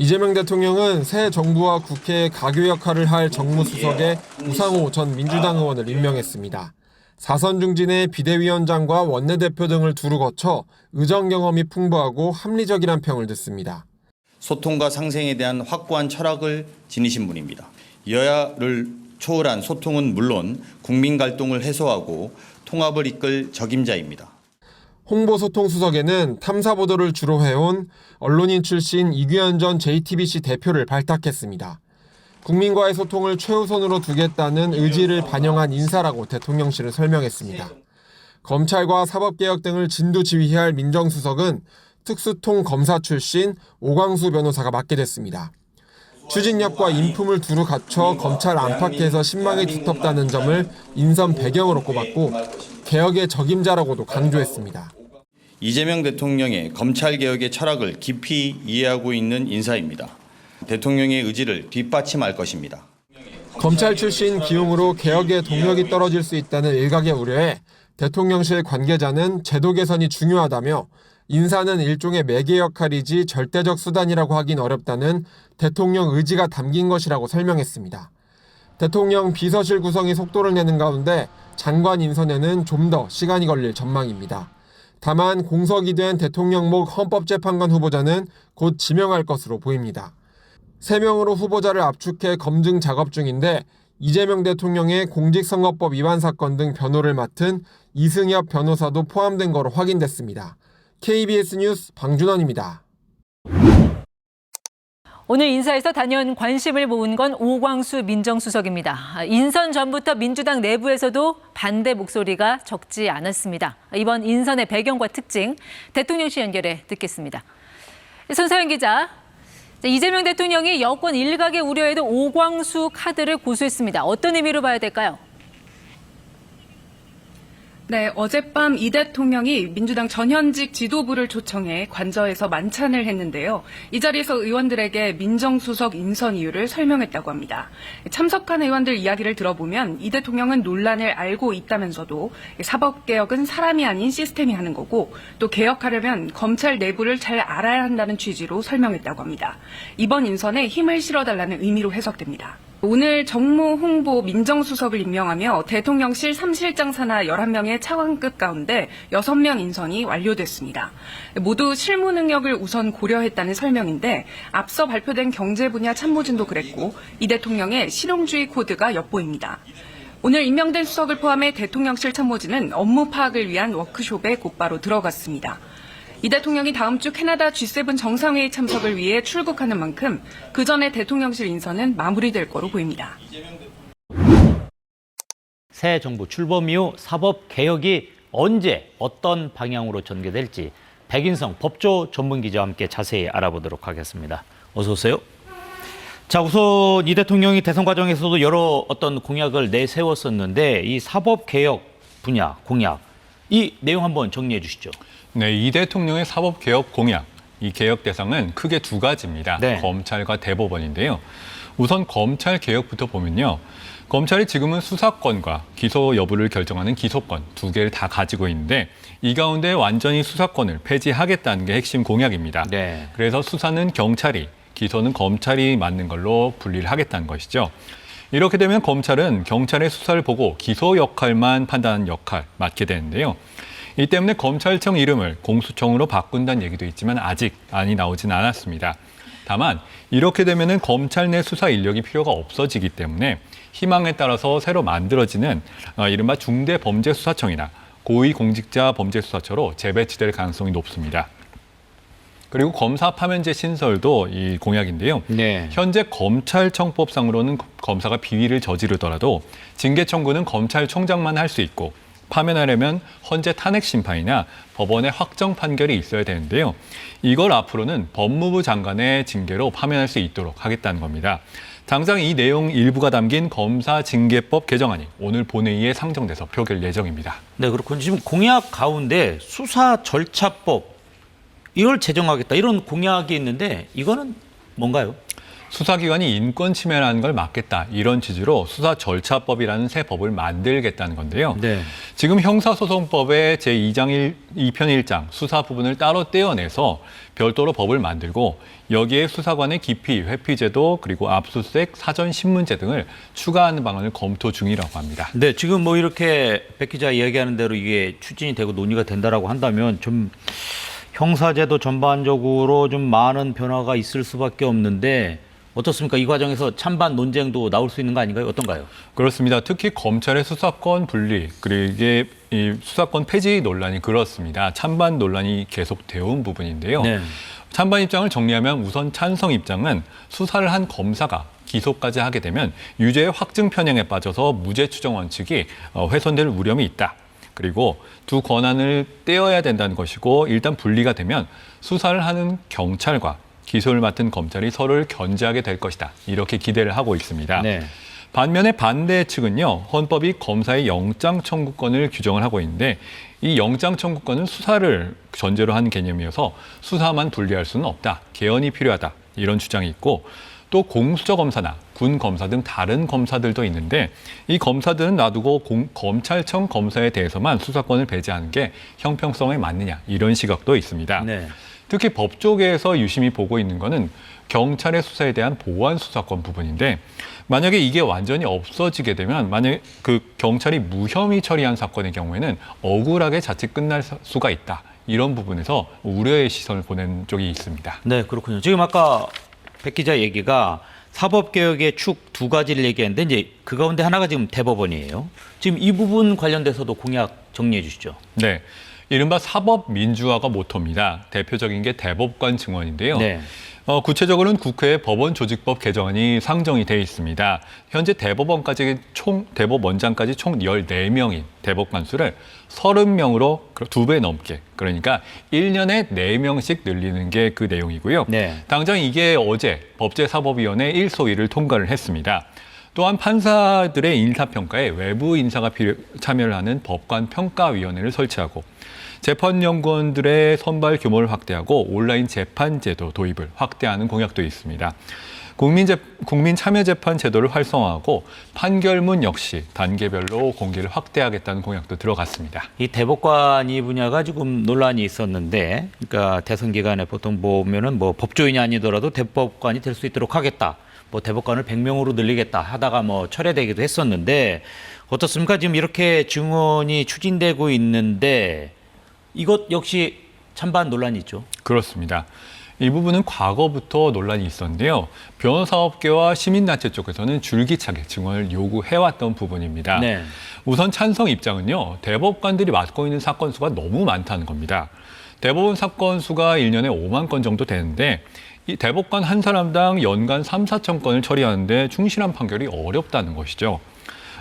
이재명 대통령은 새 정부와 국회의 가교 역할을 할 정무수석에 우상호 전 민주당 의원을 임명했습니다. 4선 중진의 비대위원장과 원내대표 등을 두루 거쳐 의정 경험이 풍부하고 합리적이란 평을 듣습니다. 소통과 상생에 대한 확고한 철학을 지니신 분입니다. 여야를 초월한 소통은 물론 국민 갈등을 해소하고 통합을 이끌 적임자입니다. 홍보소통수석에는 탐사보도를 주로 해온 언론인 출신 이규현 전 JTBC 대표를 발탁했습니다. 국민과의 소통을 최우선으로 두겠다는 의지를 반영한 인사라고 대통령실은 설명했습니다. 검찰과 사법개혁 등을 진두지휘할 민정수석은 특수통검사 출신 오광수 변호사가 맡게 됐습니다. 추진력과 인품을 두루 갖춰 검찰 안팎에서 신망이 두텁다는 점을 인선 배경으로 꼽았고 개혁의 적임자라고도 강조했습니다. 이재명 대통령의 검찰개혁의 철학을 깊이 이해하고 있는 인사입니다. 대통령의 의지를 뒷받침할 것입니다. 검찰 출신 기용으로 개혁의 동력이 떨어질 수 있다는 일각의 우려에 대통령실 관계자는 제도 개선이 중요하다며 인사는 일종의 매개 역할이지 절대적 수단이라고 하긴 어렵다는 대통령 의지가 담긴 것이라고 설명했습니다. 대통령 비서실 구성이 속도를 내는 가운데 장관 인선에는 좀 더 시간이 걸릴 전망입니다. 다만 공석이 된 대통령목 헌법재판관 후보자는 곧 지명할 것으로 보입니다. 3명으로 후보자를 압축해 검증 작업 중인데 이재명 대통령의 공직선거법 위반 사건 등 변호를 맡은 이승엽 변호사도 포함된 거로 확인됐습니다. KBS 뉴스 방준원입니다. 오늘 인사에서 단연 관심을 모은 건 오광수 민정수석입니다. 인선 전부터 민주당 내부에서도 반대 목소리가 적지 않았습니다. 이번 인선의 배경과 특징, 대통령실 연결해 듣겠습니다. 손사연 기자, 이재명 대통령이 여권 일각의 우려에도 오광수 카드를 고수했습니다. 어떤 의미로 봐야 될까요? 네, 어젯밤 이 대통령이 민주당 전현직 지도부를 초청해 관저에서 만찬을 했는데요. 이 자리에서 의원들에게 민정수석 인선 이유를 설명했다고 합니다. 참석한 의원들 이야기를 들어보면 이 대통령은 논란을 알고 있다면서도 사법개혁은 사람이 아닌 시스템이 하는 거고 또 개혁하려면 검찰 내부를 잘 알아야 한다는 취지로 설명했다고 합니다. 이번 인선에 힘을 실어달라는 의미로 해석됩니다. 오늘 정무 홍보 민정수석을 임명하며 대통령실 3실장 산하 11명의 차관급 가운데 6명 인선이 완료됐습니다. 모두 실무 능력을 우선 고려했다는 설명인데 앞서 발표된 경제 분야 참모진도 그랬고 이 대통령의 실용주의 코드가 엿보입니다. 오늘 임명된 수석을 포함해 대통령실 참모진은 업무 파악을 위한 워크숍에 곧바로 들어갔습니다. 이 대통령이 다음 주 캐나다 G7 정상회의 참석을 위해 출국하는 만큼 그 전에 대통령실 인선은 마무리될 거로 보입니다. 새 정부 출범 이후 사법개혁이 언제 어떤 방향으로 전개될지 백인성 법조 전문기자와 함께 자세히 알아보도록 하겠습니다. 어서 오세요. 자, 우선 이 대통령이 대선 과정에서도 여러 어떤 공약을 내세웠었는데 이 사법개혁 분야 공약, 이 내용 한번 정리해 주시죠. 네, 이 대통령의 사법개혁 공약, 이 개혁 대상은 크게 2가지입니다. 네. 검찰과 대법원인데요. 우선 검찰 개혁부터 보면요. 검찰이 지금은 수사권과 기소 여부를 결정하는 기소권 2개를 다 가지고 있는데 이 가운데 완전히 수사권을 폐지하겠다는 게 핵심 공약입니다. 네. 그래서 수사는 경찰이, 기소는 검찰이 맡는 걸로 분리를 하겠다는 것이죠. 이렇게 되면 검찰은 경찰의 수사를 보고 기소 역할만 판단하는 역할 맡게 되는데요. 이 때문에 검찰청 이름을 공수청으로 바꾼다는 얘기도 있지만 아직 안이 나오진 않았습니다. 다만 이렇게 되면은 검찰 내 수사 인력이 필요가 없어지기 때문에 희망에 따라서 새로 만들어지는 이른바 중대범죄수사청이나 고위공직자범죄수사처로 재배치될 가능성이 높습니다. 그리고 검사 파면제 신설도 이 공약인데요. 네. 현재 검찰청법상으로는 검사가 비위를 저지르더라도 징계 청구는 검찰총장만 할 수 있고 파면하려면 헌재 탄핵 심판이나 법원의 확정 판결이 있어야 되는데요. 이걸 앞으로는 법무부 장관의 징계로 파면할 수 있도록 하겠다는 겁니다. 당장 이 내용 일부가 담긴 검사징계법 개정안이 오늘 본회의에 상정돼서 표결 예정입니다. 네, 그렇군요. 지금 공약 가운데 수사절차법 이걸 제정하겠다 이런 공약이 있는데 이거는 뭔가요? 수사기관이 인권 침해라는 걸 막겠다. 이런 취지로 수사절차법이라는 새 법을 만들겠다는 건데요. 네. 지금 형사소송법의 제2장 2편 1장 수사 부분을 따로 떼어내서 별도로 법을 만들고 여기에 수사관의 기피, 회피제도 그리고 압수수색, 사전신문제 등을 추가하는 방안을 검토 중이라고 합니다. 네, 지금 뭐 이렇게 백 기자 이야기하는 대로 이게 추진이 되고 논의가 된다라고 한다면 좀 형사제도 전반적으로 좀 많은 변화가 있을 수밖에 없는데 어떻습니까? 이 과정에서 찬반 논쟁도 나올 수 있는 거 아닌가요? 어떤가요? 그렇습니다. 특히 검찰의 수사권 분리, 그리고 이게 이 수사권 폐지 논란이 그렇습니다. 찬반 논란이 계속되어 온 부분인데요. 네. 찬반 입장을 정리하면 우선 찬성 입장은 수사를 한 검사가 기소까지 하게 되면 유죄의 확증 편향에 빠져서 무죄 추정 원칙이 훼손될 우려이 있다. 그리고 두 권한을 떼어야 된다는 것이고 일단 분리가 되면 수사를 하는 경찰과 기소를 맡은 검찰이 서로를 견제하게 될 것이다. 이렇게 기대를 하고 있습니다. 네. 반면에 반대 측은요. 헌법이 검사의 영장 청구권을 규정을 하고 있는데 이 영장 청구권은 수사를 전제로 한 개념이어서 수사만 분리할 수는 없다. 개헌이 필요하다. 이런 주장이 있고 또 공수처 검사나 군 검사 등 다른 검사들도 있는데 이 검사들은 놔두고 검찰청 검사에 대해서만 수사권을 배제하는 게 형평성에 맞느냐 이런 시각도 있습니다. 네. 특히 법조계에서 유심히 보고 있는 거는 경찰의 수사에 대한 보완 수사권 부분인데 만약에 이게 완전히 없어지게 되면 만약에 그 경찰이 무혐의 처리한 사건의 경우에는 억울하게 자칫 끝날 수가 있다. 이런 부분에서 우려의 시선을 보낸 쪽이 있습니다. 네, 그렇군요. 지금 아까 백 기자 얘기가 사법개혁의 축 두 가지를 얘기했는데 이제 그 가운데 하나가 지금 대법원이에요. 지금 이 부분 관련돼서도 공약 정리해 주시죠. 네. 이른바 사법민주화가 모토입니다. 대표적인 게 대법관 증원인데요. 네. 구체적으로는 국회에 법원조직법 개정안이 상정이 돼 있습니다. 현재 대법원장까지 총 14명인 대법관 수를 30명으로 2배 넘게, 그러니까 1년에 4명씩 늘리는 게 그 내용이고요. 네. 당장 이게 어제 법제사법위원회 1소위를 통과를 했습니다. 또한 판사들의 인사평가에 외부 인사가 참여를 하는 법관평가위원회를 설치하고 재판연구원들의 선발 규모를 확대하고 온라인 재판제도 도입을 확대하는 공약도 있습니다. 국민참여재판 제도를 활성화하고 판결문 역시 단계별로 공개를 확대하겠다는 공약도 들어갔습니다. 이 대법관 이 분야가 지금 논란이 있었는데, 그러니까 대선 기간에 보통 보면은 뭐 법조인이 아니더라도 대법관이 될 수 있도록 하겠다. 뭐 대법관을 100명으로 늘리겠다 하다가 뭐 철회되기도 했었는데 어떻습니까? 지금 이렇게 증언이 추진되고 있는데 이것 역시 찬반 논란이 있죠. 그렇습니다. 이 부분은 과거부터 논란이 있었는데요. 변호사업계와 시민단체 쪽에서는 줄기차게 증언을 요구해왔던 부분입니다. 네. 우선 찬성 입장은요. 대법관들이 맡고 있는 사건 수가 너무 많다는 겁니다. 대법원 사건 수가 1년에 5만 건 정도 되는데 이 대법관 한 사람당 연간 3, 4천 건을 처리하는데 충실한 판결이 어렵다는 것이죠.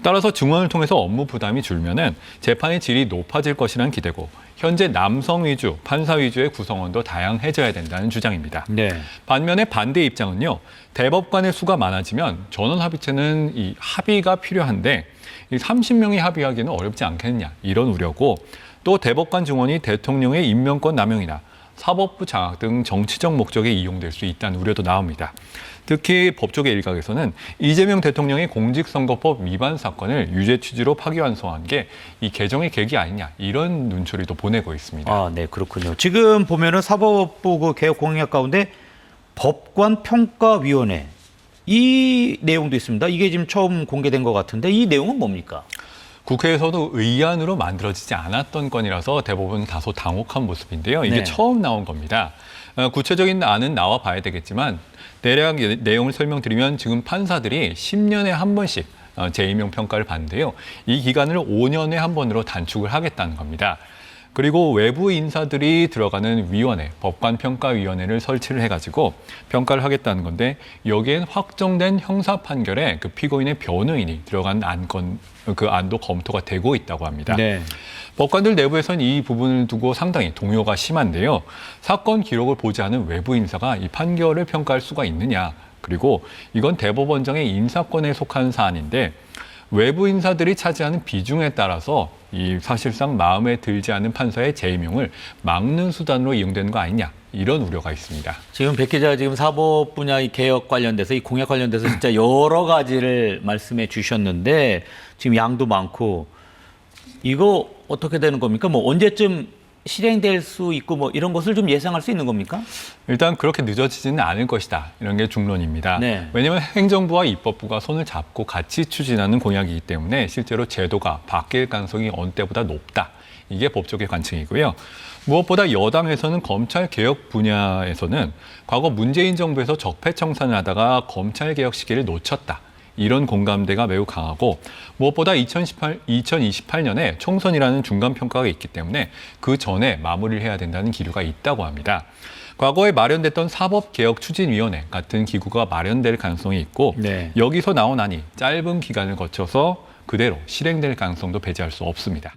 따라서 증언을 통해서 업무 부담이 줄면은 재판의 질이 높아질 것이라는 기대고 현재 남성 위주, 판사 위주의 구성원도 다양해져야 된다는 주장입니다. 네. 반면에 반대 입장은요. 대법관의 수가 많아지면 전원 합의체는 이 합의가 필요한데 이 30명이 합의하기는 어렵지 않겠느냐 이런 우려고 또 대법관 증언이 대통령의 임명권 남용이나 사법부 장악 등 정치적 목적에 이용될 수 있다는 우려도 나옵니다. 특히 법조계 일각에서는 이재명 대통령의 공직선거법 위반 사건을 유죄 취지로 파기환송한 게 이 개정의 계기 아니냐 이런 눈초리도 보내고 있습니다. 아, 네, 그렇군요. 지금 보면은 사법부 그 개혁 공약 가운데 법관평가위원회 이 내용도 있습니다. 이게 지금 처음 공개된 것 같은데 이 내용은 뭡니까? 국회에서도 의안으로 만들어지지 않았던 건이라서 대부분 다소 당혹한 모습인데요. 이게 네. 처음 나온 겁니다. 구체적인 안은 나와 봐야 되겠지만 대략 내용을 설명드리면 지금 판사들이 10년에 한 번씩 재임용 평가를 받는데요. 이 기간을 5년에 한 번으로 단축을 하겠다는 겁니다. 그리고 외부 인사들이 들어가는 위원회, 법관평가위원회를 설치를 해가지고 평가를 하겠다는 건데 여기엔 확정된 형사 판결에 그 피고인의 변호인이 들어간 그 안도 검토가 되고 있다고 합니다. 네. 법관들 내부에서는 이 부분을 두고 상당히 동요가 심한데요. 사건 기록을 보지 않은 외부 인사가 이 판결을 평가할 수가 있느냐. 그리고 이건 대법원장의 인사권에 속한 사안인데 외부 인사들이 차지하는 비중에 따라서 이 사실상 마음에 들지 않은 판사의 재임용을 막는 수단으로 이용되는 거 아니냐 이런 우려가 있습니다. 지금 백 기자가 지금 사법 분야의 개혁 관련돼서 이 공약 관련돼서 진짜 여러 가지를 말씀해 주셨는데 지금 양도 많고 이거 어떻게 되는 겁니까? 뭐 언제쯤 실행될 수 있고 뭐 이런 것을 좀 예상할 수 있는 겁니까? 일단 그렇게 늦어지지는 않을 것이다. 이런 게 중론입니다. 네. 왜냐하면 행정부와 입법부가 손을 잡고 같이 추진하는 공약이기 때문에 실제로 제도가 바뀔 가능성이 어느 때보다 높다. 이게 법조계 관측이고요. 무엇보다 여당에서는 검찰 개혁 분야에서는 과거 문재인 정부에서 적폐청산을 하다가 검찰 개혁 시기를 놓쳤다. 이런 공감대가 매우 강하고 무엇보다 2028년에 총선이라는 중간평가가 있기 때문에 그 전에 마무리를 해야 된다는 기류가 있다고 합니다. 과거에 마련됐던 사법개혁추진위원회 같은 기구가 마련될 가능성이 있고 네. 여기서 나온 안이 짧은 기간을 거쳐서 그대로 실행될 가능성도 배제할 수 없습니다.